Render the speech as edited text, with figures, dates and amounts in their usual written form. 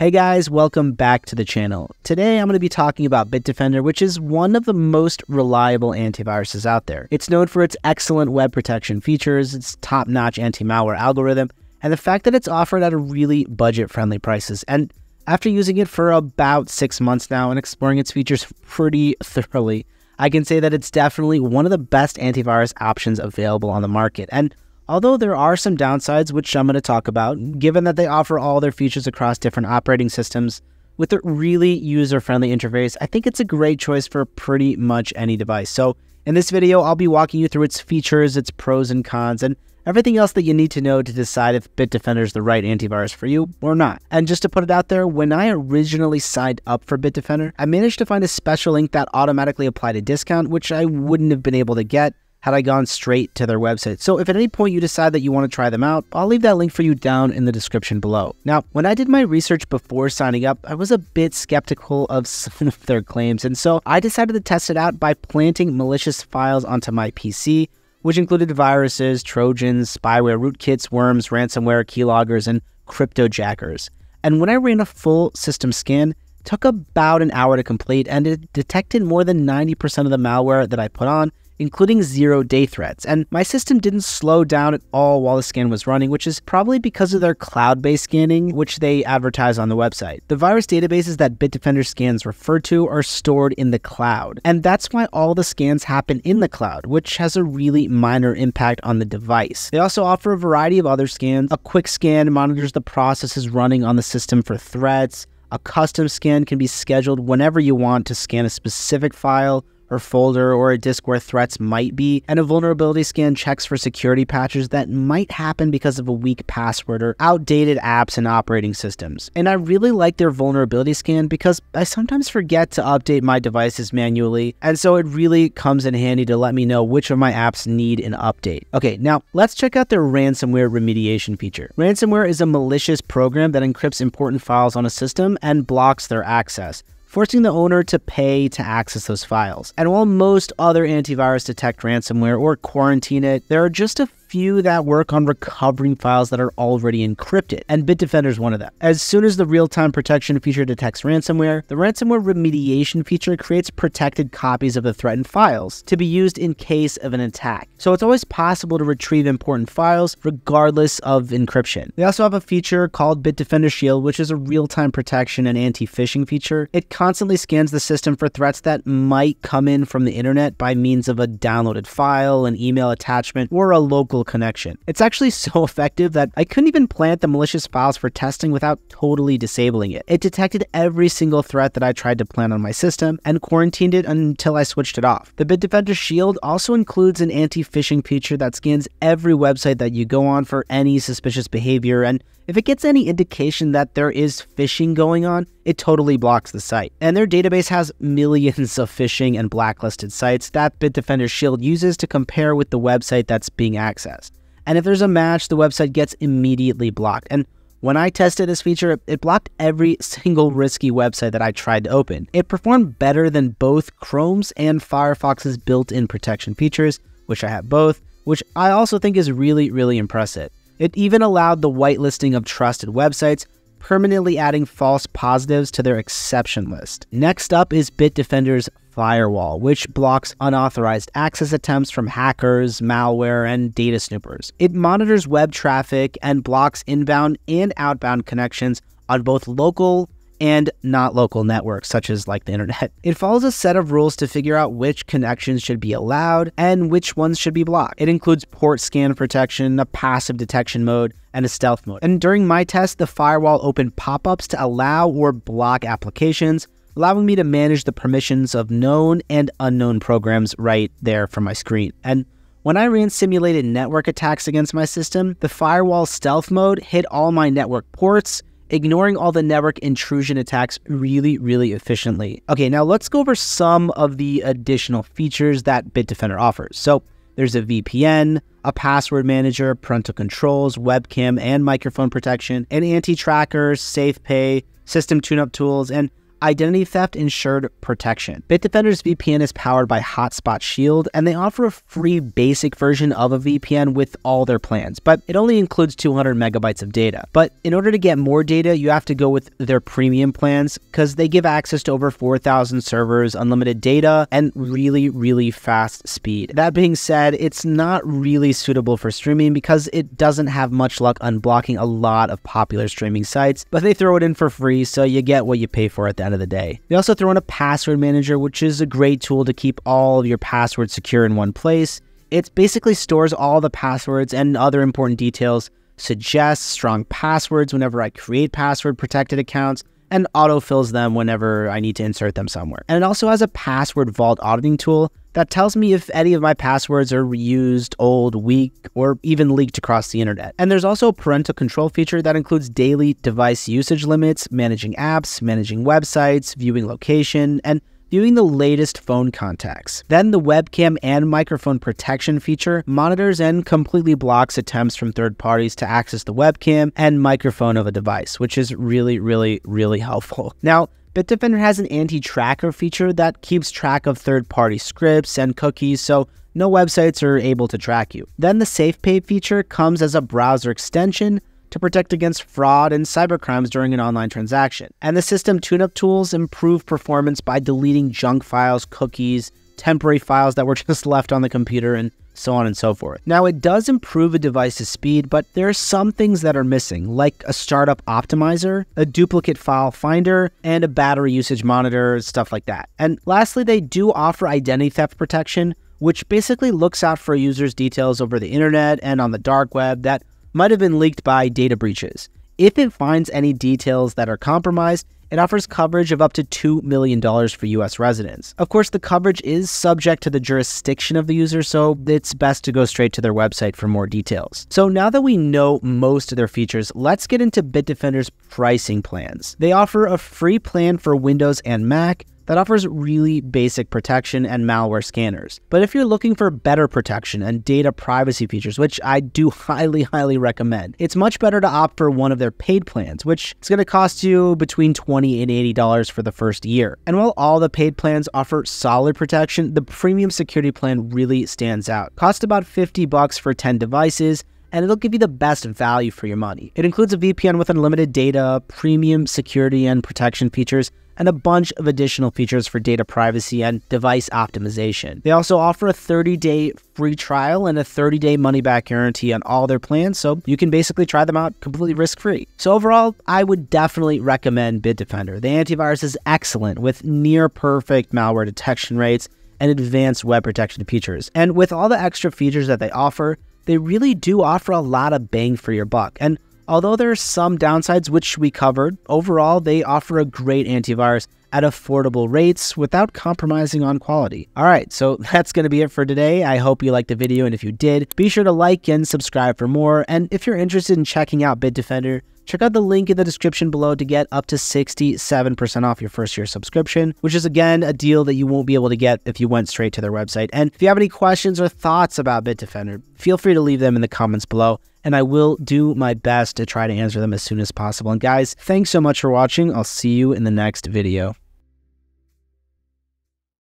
Hey guys, welcome back to the channel. Today I'm going to be talking about Bitdefender, which is one of the most reliable antiviruses out there. It's known for its excellent web protection features, its top-notch anti-malware algorithm, and the fact that it's offered at a really budget-friendly prices. And after using it for about 6 months now and exploring its features pretty thoroughly, I can say that it's definitely one of the best antivirus options available on the market. And although there are some downsides, which I'm going to talk about, given that they offer all their features across different operating systems with a really user-friendly interface, I think it's a great choice for pretty much any device. So in this video, I'll be walking you through its features, its pros and cons, and everything else that you need to know to decide if Bitdefender is the right antivirus for you or not. And just to put it out there, when I originally signed up for Bitdefender, I managed to find a special link that automatically applied a discount, which I wouldn't have been able to get had I gone straight to their website. So if at any point you decide that you want to try them out, I'll leave that link for you down in the description below. Now, when I did my research before signing up, I was a bit skeptical of some of their claims, and so I decided to test it out by planting malicious files onto my PC, which included viruses, trojans, spyware, rootkits, worms, ransomware, keyloggers, and cryptojackers. And when I ran a full system scan, it took about an hour to complete, and it detected more than 90% of the malware that I put on, including 0-day threats. And my system didn't slow down at all while the scan was running, which is probably because of their cloud-based scanning, which they advertise on the website. The virus databases that Bitdefender scans refer to are stored in the cloud, and that's why all the scans happen in the cloud, which has a really minor impact on the device. They also offer a variety of other scans. A quick scan monitors the processes running on the system for threats. A custom scan can be scheduled whenever you want to scan a specific file or folder or a disk where threats might be, and a vulnerability scan checks for security patches that might happen because of a weak password or outdated apps and operating systems. And I really like their vulnerability scan because I sometimes forget to update my devices manually, and so it really comes in handy to let me know which of my apps need an update. Okay, now let's check out their ransomware remediation feature. Ransomware is a malicious program that encrypts important files on a system and blocks their access, forcing the owner to pay to access those files. And while most other antivirus detect ransomware or quarantine it, there are just a few that work on recovering files that are already encrypted, and Bitdefender is one of them. As soon as the real-time protection feature detects ransomware, the ransomware remediation feature creates protected copies of the threatened files to be used in case of an attack. So it's always possible to retrieve important files regardless of encryption. They also have a feature called Bitdefender Shield, which is a real-time protection and anti-phishing feature. It constantly scans the system for threats that might come in from the internet by means of a downloaded file, an email attachment, or a local connection. It's actually so effective that I couldn't even plant the malicious files for testing without totally disabling it. It detected every single threat that I tried to plant on my system and quarantined it until I switched it off. The Bitdefender Shield also includes an anti-phishing feature that scans every website that you go on for any suspicious behavior, and if it gets any indication that there is phishing going on, it totally blocks the site. And their database has millions of phishing and blacklisted sites that Bitdefender Shield uses to compare with the website that's being accessed. And if there's a match, the website gets immediately blocked. And when I tested this feature, it blocked every single risky website that I tried to open. It performed better than both Chrome's and Firefox's built-in protection features, which I have both, which I also think is really impressive. It even allowed the whitelisting of trusted websites, permanently adding false positives to their exception list. Next up is Bitdefender's Firewall, which blocks unauthorized access attempts from hackers, malware, and data snoopers. It monitors web traffic and blocks inbound and outbound connections on both local and not local networks, such as like the internet. It follows a set of rules to figure out which connections should be allowed and which ones should be blocked. It includes port scan protection, a passive detection mode, and a stealth mode. And during my test, the firewall opened pop-ups to allow or block applications, allowing me to manage the permissions of known and unknown programs right there from my screen. And when I ran simulated network attacks against my system, the firewall stealth mode hit all my network ports, ignoring all the network intrusion attacks really efficiently. Okay, now let's go over some of the additional features that Bitdefender offers. So there's a VPN, a password manager, parental controls, webcam and microphone protection, an anti-tracker, safe pay, system tune-up tools, and identity theft insured protection. Bitdefender's VPN is powered by Hotspot Shield, and they offer a free basic version of a VPN with all their plans, but it only includes 200 megabytes of data. But in order to get more data, you have to go with their premium plans because they give access to over 4,000 servers, unlimited data, and really fast speed. That being said, it's not really suitable for streaming because it doesn't have much luck unblocking a lot of popular streaming sites, but they throw it in for free, so you get what you pay for at the end of the day. They also throw in a password manager, which is a great tool to keep all of your passwords secure in one place. It basically stores all the passwords and other important details, suggests strong passwords whenever I create password protected accounts, and autofills them whenever I need to insert them somewhere. And it also has a password vault auditing tool that tells me if any of my passwords are reused, old, weak, or even leaked across the internet. And there's also a parental control feature that includes daily device usage limits, managing apps, managing websites, viewing location, and viewing the latest phone contacts. Then the webcam and microphone protection feature monitors and completely blocks attempts from third parties to access the webcam and microphone of a device, which is really helpful. Now, Bitdefender has an anti-tracker feature that keeps track of third-party scripts and cookies, so no websites are able to track you. Then the SafePay feature comes as a browser extension to protect against fraud and cybercrimes during an online transaction. And the system tune-up tools improve performance by deleting junk files, cookies, temporary files that were just left on the computer, and so on and so forth. Now, it does improve a device's speed, but there are some things that are missing, like a startup optimizer, a duplicate file finder, and a battery usage monitor, stuff like that. And lastly, they do offer identity theft protection, which basically looks out for users' details over the internet and on the dark web that might have been leaked by data breaches. If it finds any details that are compromised, it offers coverage of up to $2 million for US residents. Of course, the coverage is subject to the jurisdiction of the user, so it's best to go straight to their website for more details. So now that we know most of their features, let's get into Bitdefender's pricing plans. They offer a free plan for Windows and Mac that offers really basic protection and malware scanners. But if you're looking for better protection and data privacy features, which I do highly recommend, it's much better to opt for one of their paid plans, which is going to cost you between $20 and $80 for the first year. And while all the paid plans offer solid protection, the premium security plan really stands out. Costs about $50 for 10 devices, and it'll give you the best value for your money. It includes a VPN with unlimited data, premium security and protection features, and a bunch of additional features for data privacy and device optimization. They also offer a 30-day free trial and a 30-day money-back guarantee on all their plans, so you can basically try them out completely risk-free. So overall, I would definitely recommend Bitdefender. The antivirus is excellent with near-perfect malware detection rates and advanced web protection features. And with all the extra features that they offer, they really do offer a lot of bang for your buck. And although there are some downsides, which we covered, overall, they offer a great antivirus at affordable rates without compromising on quality. All right, so that's going to be it for today. I hope you liked the video, and if you did, be sure to like and subscribe for more. And if you're interested in checking out Bitdefender, check out the link in the description below to get up to 67% off your first year subscription, which is, again, a deal that you won't be able to get if you went straight to their website. And if you have any questions or thoughts about Bitdefender, feel free to leave them in the comments below, and I will do my best to try to answer them as soon as possible. And guys, thanks so much for watching. I'll see you in the next video.